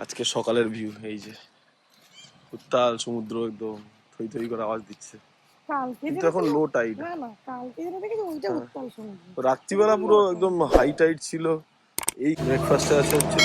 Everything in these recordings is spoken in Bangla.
আজকে সকালের ভিউ এই যে উত্তাল সমুদ্র একদম থই থই করে আওয়াজ দিচ্ছে। কিন্তু এখন লো টাইড। রাত্রিবেলা পুরো একদম হাই টাইড ছিল। এই ব্রেকফাস্টে আছে হচ্ছে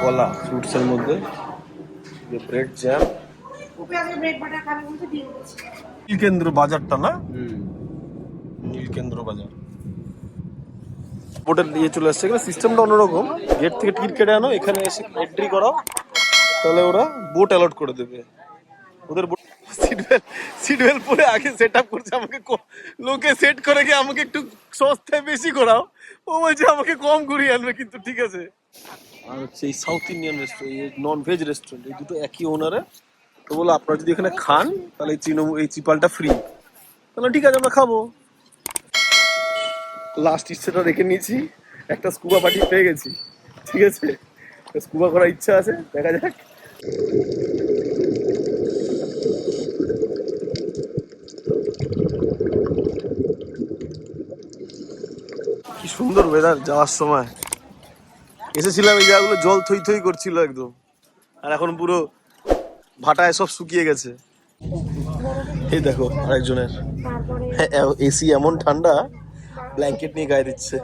কলা ফ্রুটস এর মধ্যে, যে ব্রেড জ্যাম। নীলকেন্দ্র বাজারটা না, নীলকেন্দ্র বাজার বোটের দিয়ে চলে আসছে। এখানে সিস্টেমটা অন্যরকম, গেট থেকে টিকিট কেটে আনো, এখানে এসে এন্ট্রি করাও, তাহলে ওরা বোট অ্যালট করে দেবে। ওদের সিট বেল্ট পরে আগে সেট আপ করছে, আমাকে লোকে সেট করে গিয়ে আমাকে একটু সস্তায় বেশি করাও, ও বলছে আমাকে কম ঘুরিয়ে আনবে, কিন্তু ঠিক আছে। আর হচ্ছে এই south Indian restaurant, non veg restaurant, এই দুটো একই ওনারে। তো বলো আপনারা যদি এখানে খান তাহলে এই চিপালটা ফ্রি। তাহলে ঠিক আছে আমরা খাবো। লাস্ট ইচ্ছেটা রেখে নিয়েছি, একটা স্কুবা পার্টি পেয়ে গেছি, ঠিক আছে। স্কুবা করার ইচ্ছা আছে, দেখা যাক। কি সুন্দর ওয়েদার। যাওয়ার সময় এসেছিলাম, এই জায়গাগুলো জল থই থই করছিল একদম, আর এখন পুরো ভাটায় সব শুকিয়ে গেছে। এই দেখো আরেকজনের এসি এমন ঠান্ডা, ব্ল্যাঙ্কেট নিয়ে গায়ে দিচ্ছে।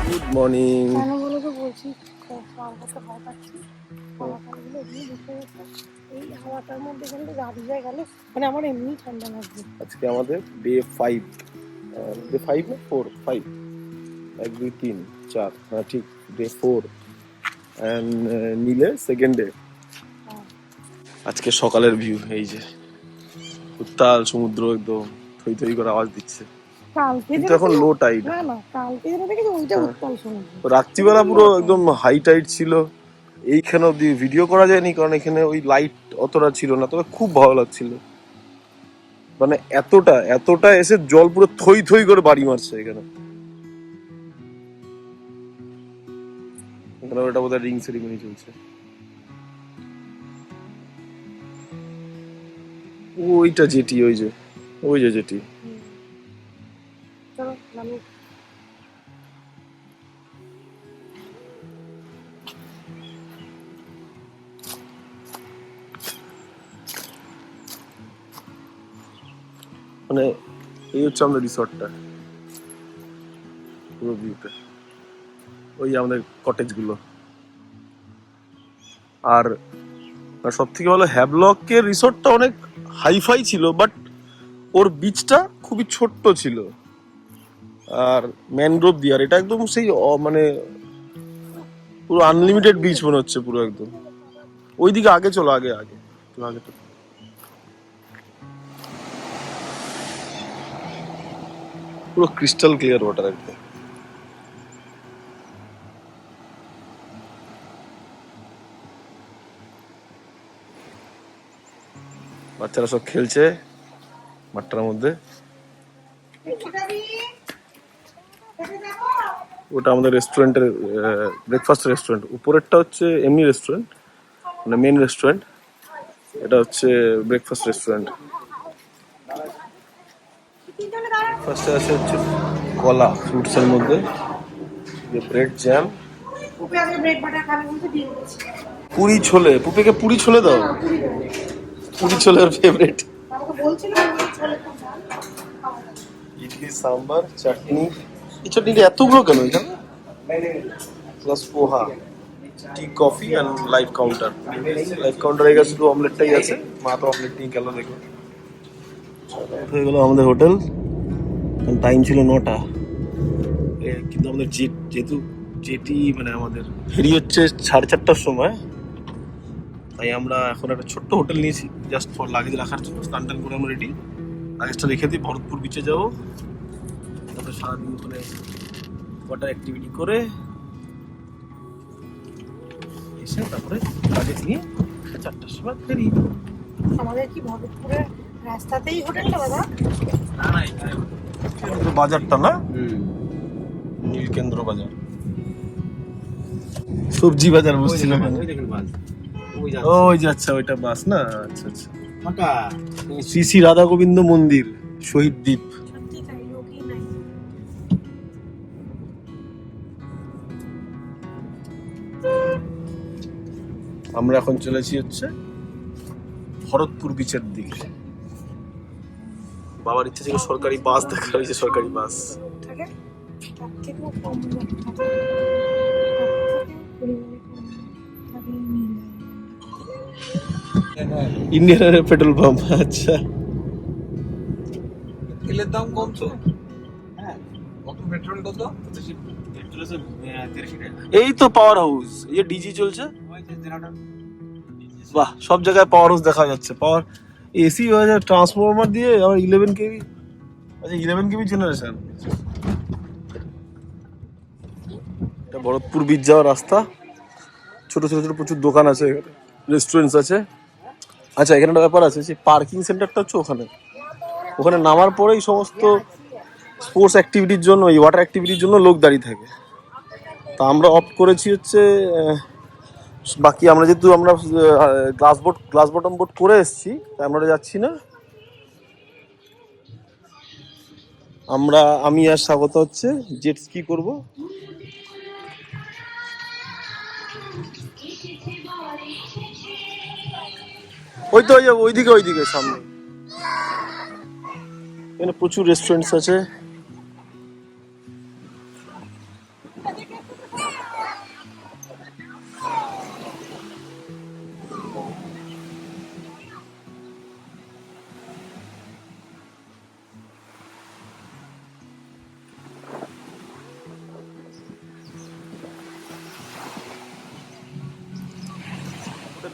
Good morning. আজকে আমাদের ডে 5, ডে 5 না 4, 5, 1 2 3 4, হ্যাঁ ঠিক, ডে 4 এন্ড নীলের সেকেন্ড ডে। আজকে সকালের ভিউ এই যে উত্তাল সমুদ্র একদম থই থই করে আওয়াজ দিচ্ছে। কিন্তু এখন লো টাইড। রাত্রিবেলা পুরো একদম হাই টাইড ছিল। এইখানে অব্দি ভিডিও করা যায়নি, কারণ এখানে ওই লাইট অতটা ছিল না, তবে খুব ভালো লাগছিল। মানে এতটা এসে জল পুরো থই থই করে বাড়ি মারছে এখানে। এখানে ওটা বোধহয় রিং সেরিমনি চলছে। ওইটা জেটি, ওই যে জেটি। মানে এই হচ্ছে আমাদের রিসর্টটা, পুরো ভিউটা। ওই আমাদের কটেজ গুলো। আর সব থেকে ভালো, হ্যাভলকের রিসর্টটা অনেক হাইফাই ছিল, বাট ওর বিচটা খুবই ছোট্ট ছিল, আর ম্যানগ্রোভ দিয়ে। আর এটা একদম সেই মানে পুরো আনলিমিটেড বিচ মনে হচ্ছে পুরো একদম। ওইদিকে আগে চলো, আগে তো পুরো ক্রিস্টাল ক্লিয়ার ওয়াটার একদম। বাচ্চারা সব খেলছে মাঠটার মধ্যে। ওটা আমাদের রেস্টুরেন্টের ব্রেকফাস্ট রেস্টুরেন্ট। উপরেরটা হচ্ছে এমনি রেস্টুরেন্ট, মানে মেন রেস্টুরেন্ট। এটা হচ্ছে ব্রেকফাস্ট রেস্টুরেন্ট। ফার্স্টে আছে হচ্ছে কলা ফ্রুটস এর মধ্যে, যে ব্রেড জ্যাম। পুরি ছোলে, পুপেকে পুরি ছোলে দাও। পুরি ছোলে ওর ফেভারিট। ইডলি সাম্বার চাটনি। এই চাটনিটা এতগুলো কেন এখানে? Plus poha, tea coffee and live counter. Live কাউন্টারে গেছে শুধু অমলেটটাই আছে, মা তো অমলেট নিয়ে গেল। দেখো হয়ে গেল আমাদের হোটেল। টাইম ছিল 9টা, কিন্তু আমাদের যেহেতু যেটি মানে আমাদের ফেরি হচ্ছে 4:30টার সময়, তাই আমরা এখন একটা ছোট্ট হোটেল নিয়েছি জাস্ট ফর লাগেজ রাখার জন্য। স্নান টান করে আমরা রেডি, লাগেজটা রেখে দিই, ভরতপুর বিচে যাবো। তারপরে সারাদিন ওখানে ওয়াটার অ্যাক্টিভিটি করে এসে তারপরে লাগেজ নিয়ে 4টার সময় ফেরি। আমাদের কি ভগতপুরের রাস্তাতেই হোটেলটা দাদা? বাজারটা না, নীলকেন্দ্র বাজার, সবজি বাজার বসছিল। ওই যে আচ্ছা ওইটা বাস না, আচ্ছা আচ্ছা। শ্রী শ্রী রাধা গোবিন্দ মন্দির, শহীদ দ্বীপ। সত্যি তাই, লোকই নাই। আমরা এখন চলেছি হচ্ছে ভরতপুর বিচের দিকে। বাবার ইচ্ছে ছিল সরকারি বাস দেখা, হয়েছে সরকারি বাস। থাকে তার থেকেও কম থাকে, ইন্ডিয়ান পেট্রোল পাম্প, আচ্ছা। তেলের দাম কম তো। হ্যাঁ, কত পেট্রোল কত? এই তো পাওয়ার হাউস, এই যে ডিজি চলছে। বাহ, সব জায়গায় পাওয়ার হাউস দেখা যাচ্ছে। পাওয়ার এসি হয়ে যায়, ট্রান্সফরমার দিয়ে আবার 11 কেভি। আচ্ছা 11 কেভি জেনারেশন। এটা ভরতপুর বিচ যাওয়ার রাস্তা। ছোট ছোট ছোট প্রচুর দোকান আছে, রেস্টুরেন্টস আছে। আচ্ছা এখানে একটা ব্যাপার আছে, সেই পার্কিং সেন্টারটা হচ্ছে ওখানে। ওখানে নামার পরেই সমস্ত স্পোর্টস অ্যাক্টিভিটির জন্য, এই ওয়াটার অ্যাক্টিভিটির জন্য লোক দাঁড়িয়ে থাকে। তা আমরা অপ্ট করেছি হচ্ছে, বাকি আমরা যেহেতু আমরা গ্লাস বটম বোট করে এসেছি, তাই আমরা যাচ্ছি না। আমি আর স্বাগত হচ্ছে জেট স্কি করবো। ওই তো ওইদিকে সামনে এখানে প্রচুর রেস্টুরেন্টস আছে।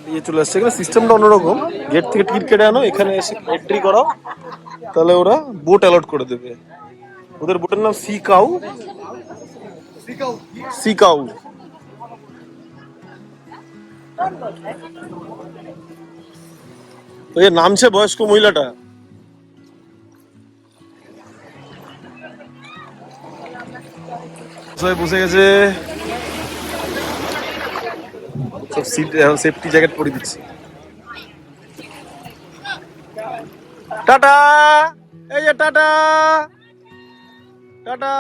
নিয়ে চলে আসছে। এখানে সিস্টেমটা অন্যরকম, গেট থেকে টিকিট কেটে আনো, এখানে এসে এন্ট্রি করাও, তাহলে ওরা বোট অ্যালট করে দেবে। ওদের বোটের নাম সি কাউ। ওই নামছে বয়স্ক মহিলাটা। বসে গেছে সব, সিট এখন সেফটি জ্যাকেট পরে দিচ্ছি। টাটা, এই যে টাটা টাটা।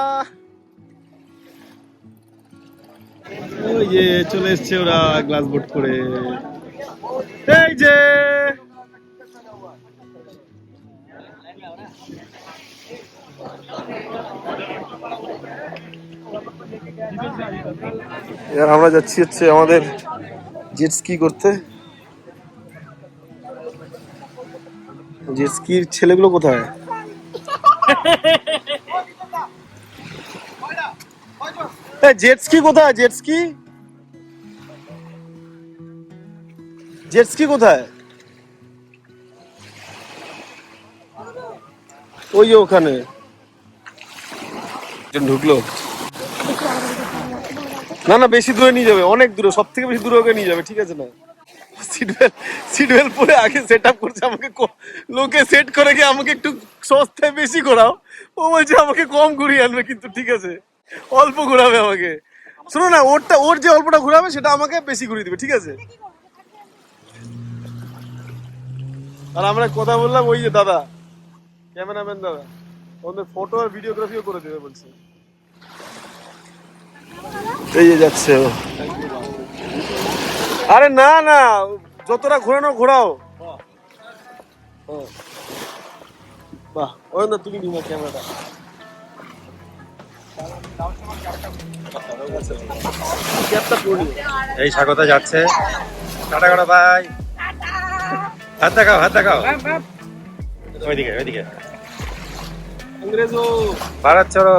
ওই যে চলে এসছে ওরা গ্লাস বোট করে। এই যে এবার আমরা যাচ্ছি হচ্ছে আমাদের জেট স্কি করতে। জেট স্কির ছেলেগুলো কোথায়? জেট স্কি কোথায়? জেট স্কি কোথায়? ওই যে ওখানে ঢুকলো। না বেশি দূরে নিয়ে যাবে, অনেক দূরে, সব থেকে বেশি দূরে ওকে নিয়ে যাবে, ঠিক আছে না? সিট বেল্ট পরে আগে সেট আপ করছে, আমাকে লোকে সেট করে গিয়ে আমাকে একটু সস্তায় বেশি ঘোরাও। ও বলছে আমাকে কম ঘুরিয়ে আনবে, কিন্তু ঠিক আছে অল্প ঘোরাবে আমাকে। শোনো না, ওর যে অল্পটা ঘোরাবে সেটা আমাকে বেশি ঘুরিয়ে দিবে, ঠিক আছে? আর আমরা কথা বললাম, ওই যে দাদা ক্যামেরাম্যান দাদা, ওদের ফটো আর ভিডিওগ্রাফিও করে দেবে বলছে। এই যে যাচ্ছে ও। আরে না যতটা ঘোরানো ঘোরাও। বাহ, ওই না তুমি নিবা ক্যামেরাটা। এই স্বাগত যাচ্ছে। টাটা করো ভাই, হাত দেখাও। ওইদিকে ভারত চলো।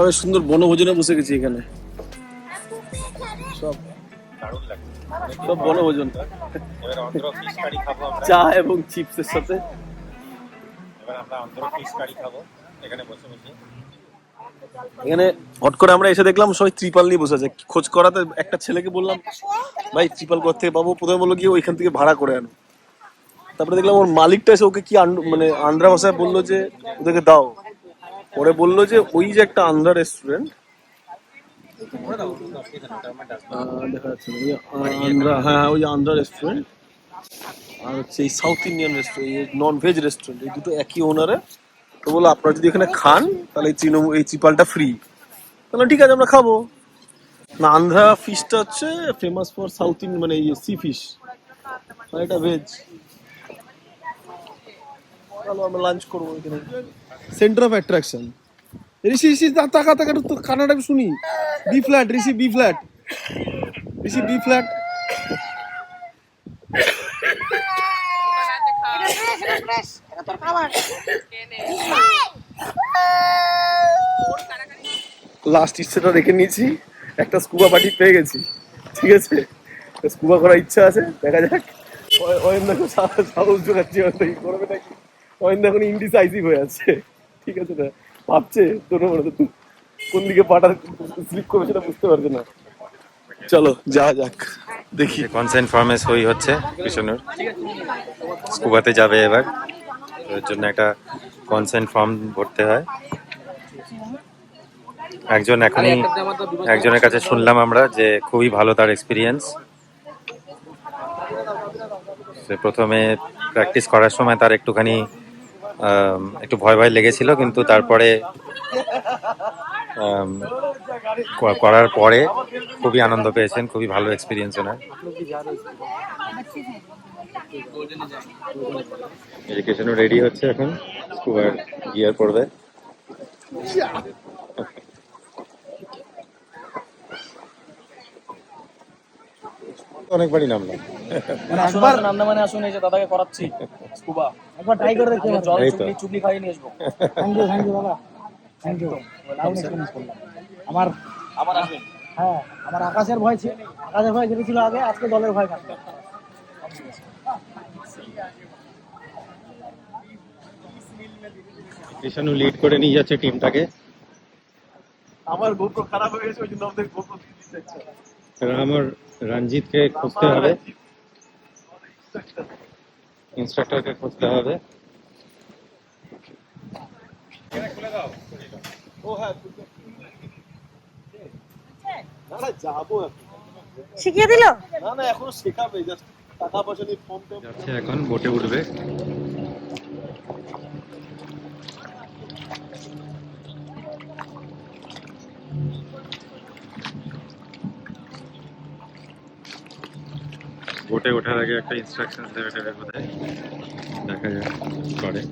বেশ সুন্দর বনভোজনে বসে গেছি এখানে, সব দারুণ লাগছে। সব বনভোজন, এবার অন্ধ্র ফিশ কারি খাবো আমরা। চা এবং চিপসের সাথে। এবার আমরা অন্ধ্র ফিশ কারি খাবো এখানে বসে বসে। এখানে হট করে আমরা এসে দেখলাম সবাই ত্রিপাল নিয়ে বসে আছে। খোঁজ করাতে একটা ছেলেকে বললাম ভাই ত্রিপাল কোথা থেকে পাবো, প্রথমে বললো গিয়ে ওইখান থেকে ভাড়া করে আনো। তারপরে দেখলাম ওর মালিকটা এসে ওকে কি মানে আন্ধ্রা ভাষায় বললো যে ওদেরকে দাও। পরে বললো যে ওই যে একটা আন্ধ্রা রেস্টুরেন্ট দেখা যাচ্ছে না, ওই আন্ধ্রা, হ্যাঁ ওই আন্ধ্রা রেস্টুরেন্ট আর হচ্ছে এই south Indian restaurant, non veg restaurant, এই দুটো একই ওনারে। তো বললো আপনারা যদি এখানে খান তাহলে এই চিপালটা ফ্রি। তাহলে ঠিক আছে আমরা খাবো। না আন্ধ্রা ফিশটা হচ্ছে ফেমাস ফর সাউথ ইন্ডিয়ান, মানে এই সি ফিশ, আর এটা ভেজ। চলো আমরা লাঞ্চ করবো এখানে, সেন্টার অফ অ্যাট্রাকশন। ঋষি ঋষি তাকা তাকা তো কানাডা শুনি, বি ফ্ল্যাট ঋষি, বি ফ্ল্যাট ঋষি, বি ফ্ল্যাট। লাস্ট ইচ্ছেটা রেখে নিয়েছি, একটা স্কুবা পার্টি পেয়ে গেছি, ঠিক আছে। স্কুবা করার ইচ্ছা আছে, দেখা যাক। অয়েন্দা সাহস জোগাচ্ছি, করবে নাকি। অয়েন্দা এখন ইনডিসাইসিভ হয়ে আছে, ঠিক আছে না, ভাবছে তোর কোন দিকে পাটা স্লিপ করবে সেটা বুঝতে পারছে না। চলো যা যাক, দেখি। কনসেন্ট ফর্মে সই হচ্ছে কৃষ্ণুর, স্কুবাতে যাবে এবার, এর জন্য একটা কনসেন্ট ফর্ম ভরতে হয়। একজনের কাছে শুনলাম আমরা যে খুবই ভালো তার এক্সপিরিয়েন্স। সে প্রথমে প্র্যাকটিস করার সময় তার একটু ভয় ভয় লেগেছিল, কিন্তু তারপরে করার পরে খুবই আনন্দ পেয়েছেন, খুবই ভালো এক্সপিরিয়েন্স ওনার। এডুকেশনও রেডি হচ্ছে এখন, স্কুবার গিয়ার পড়বে। অনেকবারই নামলাম, একবার নামনা মানে আসুন, এই যে দাদাকে করাচ্ছি স্কুবা, একবার ট্রাই করে দেখতে হবে, জল চুবলি খাইয়ে নিয়ে আসবো। থ্যাংক ইউ দাদা, থ্যাংক ইউ। আমার আবার আসবেন। হ্যাঁ, আমার আকাশের ভয় ছিল, আকাশের ভয় যেটা ছিল আগে, আজকে জলের ভয় কাটবে। কৃষ্ণু লিড করে নিয়ে যাচ্ছে টিমটাকে। আমার গোপ্রো খারাপ হয়ে গেছে, ওই জন্য আমাদের গোপ্রো দিচ্ছে। আমার রঞ্জিতকে খুঁজতে হবে, ইনস্ট্রাক্টরকে খুঁজতে হবে। ও হ্যাঁ, না না যাবো এখন। শিখিয়ে দিল? না না এখনো শেখাবে, জাস্ট টাকা পয়সা নিয়ে ফর্ম যাচ্ছে এখন, বোটে উঠবে। বোটে ওঠার আগে একটা ইনস্ট্রাকশন দেবে বোধহয়, দেখা যাক কি করে।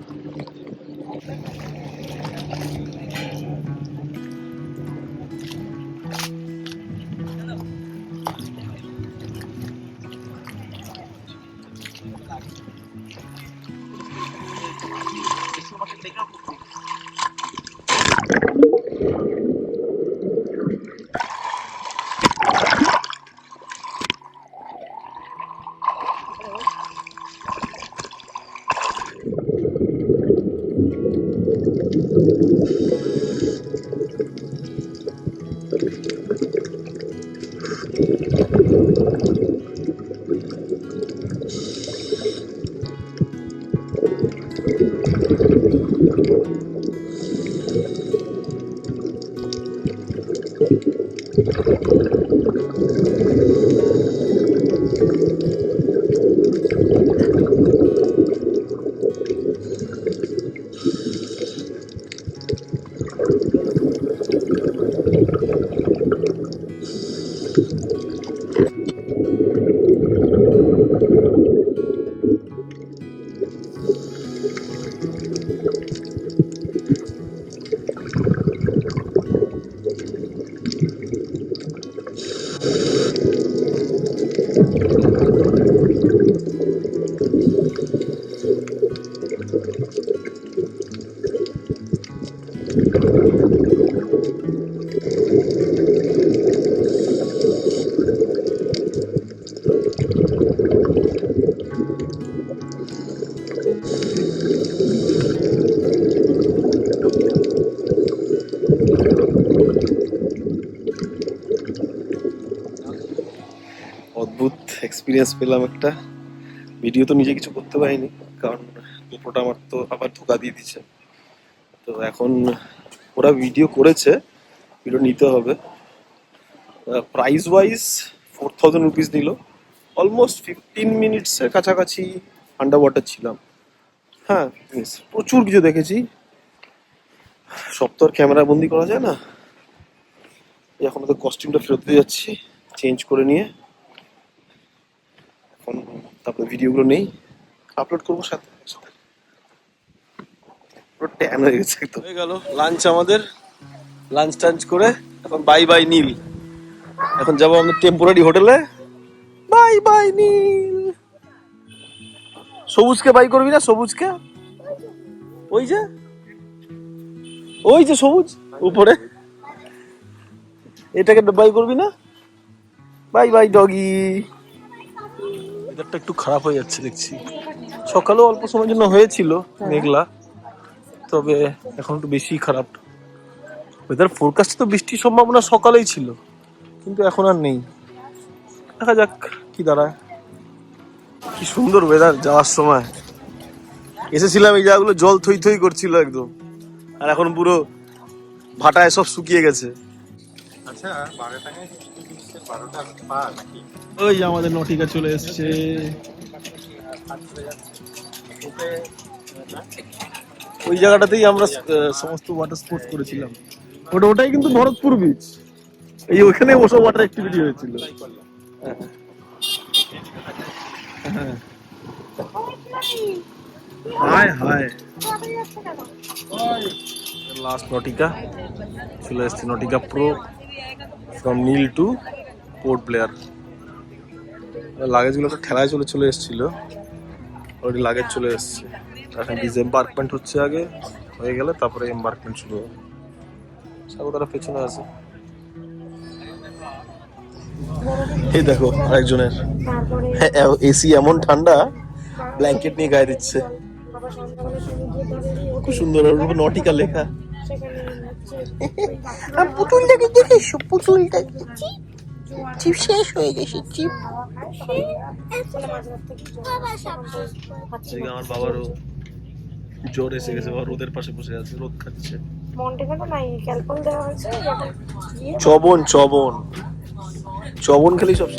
অদ্ভুত এক্সপিরিয়েন্স পেলাম একটা। ভিডিও তো নিজে কিছু করতে পারিনি, কারণ গোপ্রোটা আমার তো আবার ধোকা দিয়ে দিচ্ছে। তো এখন ওরা ভিডিও করেছে, ভিডিও নিতে হবে। প্রাইস ওয়াইজ 4000 রুপিস নিল। অলমোস্ট 15 মিনিটসের কাছাকাছি আন্ডার ওয়াটার ছিলাম। হ্যাঁ, প্রচুর কিছু দেখেছি। সব তো আর ক্যামেরা বন্দি করা যায় না। এখন ওদের কস্টিউমটা ফেরত দিয়ে যাচ্ছি, চেঞ্জ করে নিয়ে। এখন তারপরে ভিডিওগুলো নেই, আপলোড করবো সাথে সাথে। পুরো ট্যান হয়ে গেছে একদম। হয়ে গেল লাঞ্চ আমাদের, লাঞ্চ টাঞ্চ করে এখন বাই বাই নীল। এখন যাবো আমাদের টেম্পোরারি হোটেলে। Bye bye Neil. সবুজকে বাই করবি না? সবুজকে ওই যে, ওই যে সবুজ উপরে, এটাকে বাই করবি না? Bye bye doggy. ওয়েদারটা একটু খারাপ হয়ে যাচ্ছে দেখছি। সকালেও অল্প সময়ের জন্য হয়েছিল মেঘলা, তবে এখন একটু বেশি খারাপ। ওয়েদার ফোরকাস্টে তো বৃষ্টির সম্ভাবনা সকালেই ছিল, কিন্তু এখন আর নেই। দেখা যাক কি দাঁড়ায়। কি সুন্দর ওয়েদার যাওয়ার সময়। এসেছিলাম এই জায়গাগুলো জল থই থই করছিল একদম, আর এখন পুরো ভাটায় সব শুকিয়ে গেছে। আচ্ছা, বারোটায় 12টা পা নাকি? ওই যে আমাদের নটিকা চলে এসছে। ওই জায়গাটাতেই আমরা সমস্ত ওয়াটার স্পোর্টস করেছিলাম। ওটাই কিন্তু ভরতপুর বিচ। এই ওখানে ওসব ওয়াটার অ্যাক্টিভিটি হয়েছিল। হ্যাঁ, হায় হায়। লাস্ট নটিকা চলে এসছে, Nautika pro from Neil to Port Blair. লাগেজগুলো তো ঠেলায় চলে এসেছিল, অলরেডি লাগেজ চলে এসছে। এখন ডিসএম্বার্কমেন্ট হচ্ছে, আগে হয়ে গেলে তারপরে এম্বার্কমেন্ট শুরু হবে। স্বাগতারা পেছনে আছে। এই দেখো আরেকজনের এসি এমন ঠান্ডা, ব্ল্যাঙ্কেট নিয়ে গায়ে দিচ্ছে। খুব সুন্দর, ওর উপর নটিকা লেখা। পুতুলটাকে দেখেছো? পুতুলটা চিপ শেষ হয়ে গেছে, চিপ। আমার বাবারও জ্বর এসে গেছে, বাবা রোদের পাশে বসে আছে, রোদ খাচ্ছে। মন্টেনেরো নাই, ক্যালপল দেওয়া হয়েছে। চবন খেলেই সব